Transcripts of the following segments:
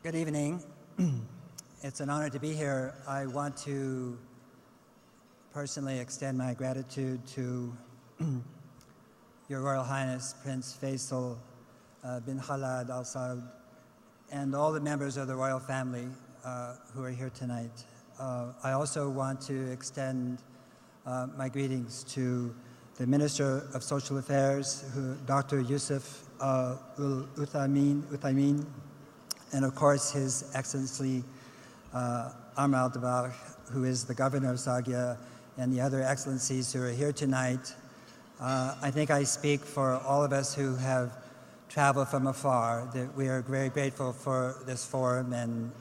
Good evening. It's an honor to be here. I want to personally extend my gratitude to Your Royal Highness Prince Faisal bin Khaled Al Saud and all the members of the royal family who are here tonight. I also want to extend my greetings to the Minister of Social Affairs, Dr. Yusuf Uthaymin, and of course His Excellency Amr Al-Dabar, who is the Governor of Zagia, and the other excellencies who are here tonight. I think I speak for all of us who have traveled from afar, that we are very grateful for this forum, and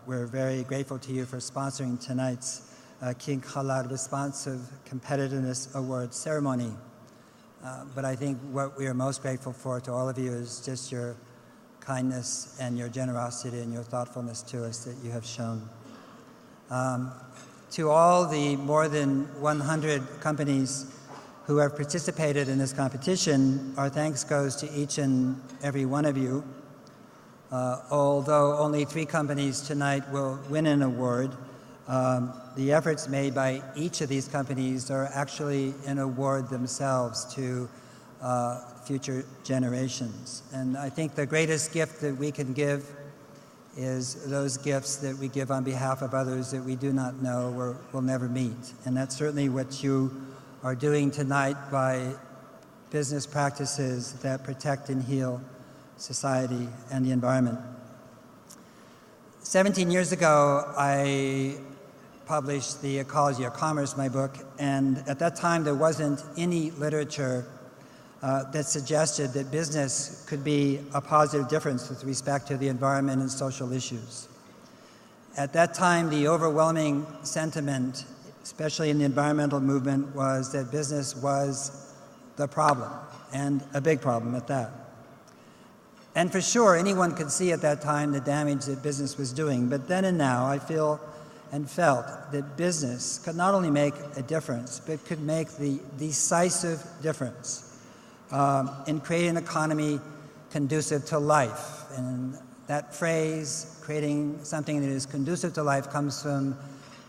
we're very grateful to you for sponsoring tonight's King Khaled Responsive Competitiveness Award ceremony. But I think what we are most grateful for to all of you is just your kindness and your generosity and your thoughtfulness to us that you have shown. To all the more than 100 companies who have participated in this competition, our thanks goes to each and every one of you. Although only 3 companies tonight will win an award, the efforts made by each of these companies are actually an award themselves to future generations. And I think the greatest gift that we can give is those gifts that we give on behalf of others that we do not know or will never meet. And that's certainly what you are doing tonight by business practices that protect and heal society and the environment. 17 years ago, I published The Ecology of Commerce, my book, and at that time there wasn't any literature that suggested that business could be a positive difference with respect to the environment and social issues. At that time, the overwhelming sentiment, especially in the environmental movement, was that business was the problem, and a big problem at that. And for sure, anyone could see at that time the damage that business was doing. But then and now, I feel and felt that business could not only make a difference, but could make the decisive difference in creating an economy conducive to life. And that phrase, creating something that is conducive to life, comes from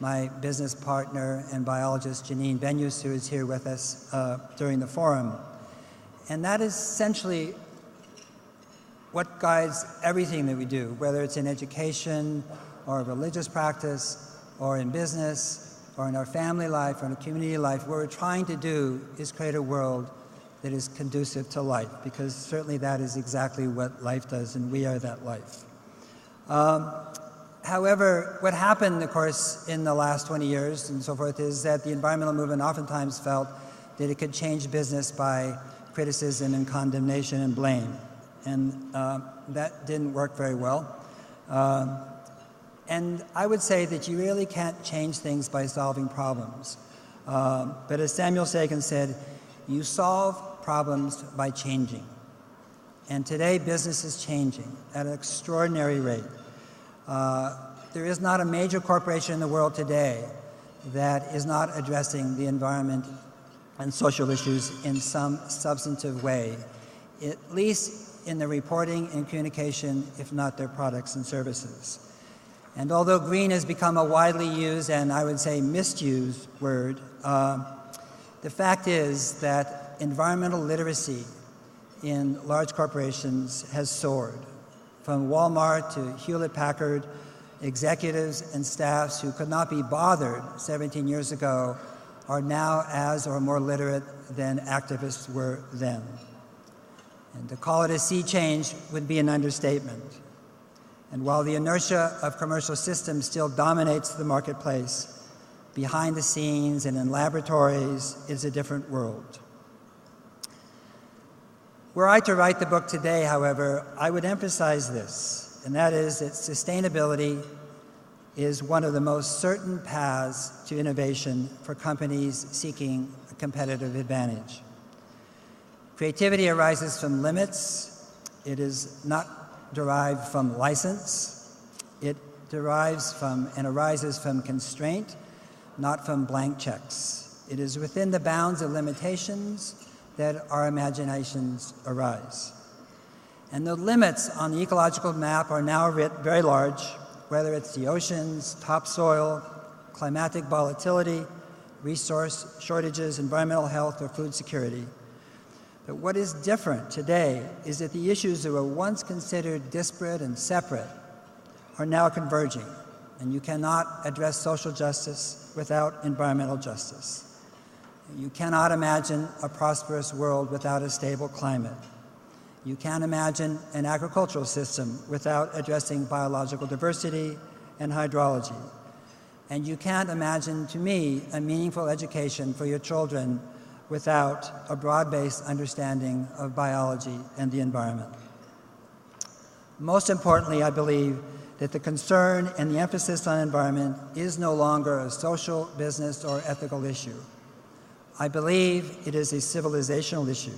my business partner and biologist, Janine Benyus, who is here with us during the forum. And that is essentially what guides everything that we do, whether it's in education or religious practice or in business or in our family life or in our community life. What we're trying to do is create a world that is conducive to life, because certainly that is exactly what life does, and we are that life. However, what happened, of course, in the last 20 years and so forth is that the environmental movement oftentimes felt that it could change business by criticism and condemnation and blame. And that didn't work very well. And I would say that you really can't change things by solving problems. But as Samuel Sagan said, you solve problems by changing. And today, business is changing at an extraordinary rate. There is not a major corporation in the world today that is not addressing the environment and social issues in some substantive way, at least in the reporting and communication, if not their products and services. And although green has become a widely used and I would say misused word, the fact is that environmental literacy in large corporations has soared. From Walmart to Hewlett-Packard, executives and staffs who could not be bothered 17 years ago are now as or more literate than activists were then. And to call it a sea change would be an understatement. And while the inertia of commercial systems still dominates the marketplace, behind the scenes and in laboratories is a different world. Were I to write the book today, however, I would emphasize this, and that is that sustainability is one of the most certain paths to innovation for companies seeking a competitive advantage. Creativity arises from limits. It is not derived from license. It derives from and arises from constraint, not from blank checks. It is within the bounds of limitations that our imaginations arise. And the limits on the ecological map are now very large, whether it's the oceans, topsoil, climatic volatility, resource shortages, environmental health, or food security. But what is different today is that the issues that were once considered disparate and separate are now converging, and you cannot address social justice without environmental justice. You cannot imagine a prosperous world without a stable climate. You can't imagine an agricultural system without addressing biological diversity and hydrology. And you can't imagine, to me, a meaningful education for your children without a broad-based understanding of biology and the environment. Most importantly, I believe that the concern and the emphasis on environment is no longer a social, business, or ethical issue. I believe it is a civilizational issue.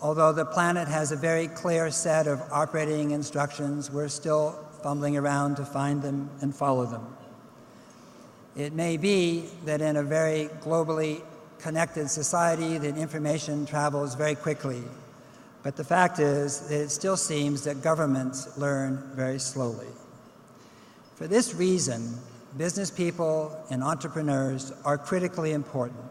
Although the planet has a very clear set of operating instructions, we're still fumbling around to find them and follow them. It may be that in a very globally connected society that information travels very quickly, but the fact is that it still seems that governments learn very slowly. For this reason, business people and entrepreneurs are critically important,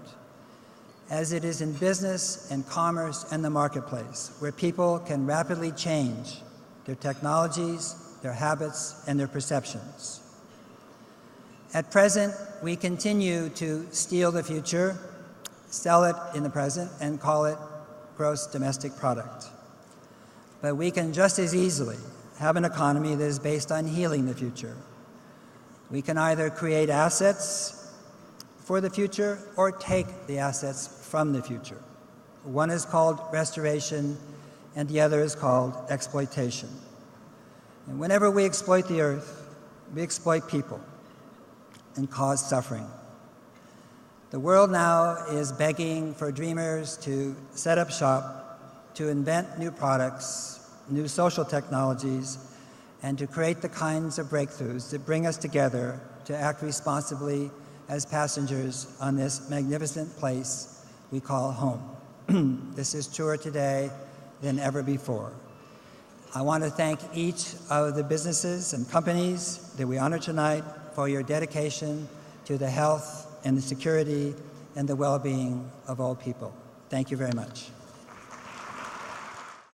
as it is in business and commerce and the marketplace where people can rapidly change their technologies, their habits, and their perceptions. At present, we continue to steal the future, sell it in the present, and call it gross domestic product. But we can just as easily have an economy that is based on healing the future. We can either create assets for the future or take the assets from the future. One is called restoration and the other is called exploitation. And whenever we exploit the earth, we exploit people and cause suffering. The world now is begging for dreamers to set up shop, to invent new products, new social technologies, and to create the kinds of breakthroughs that bring us together to act responsibly as passengers on this magnificent place we call home. This is truer today than ever before. I want to thank each of the businesses and companies that we honor tonight for your dedication to the health and the security and the well-being of all people. Thank you very much.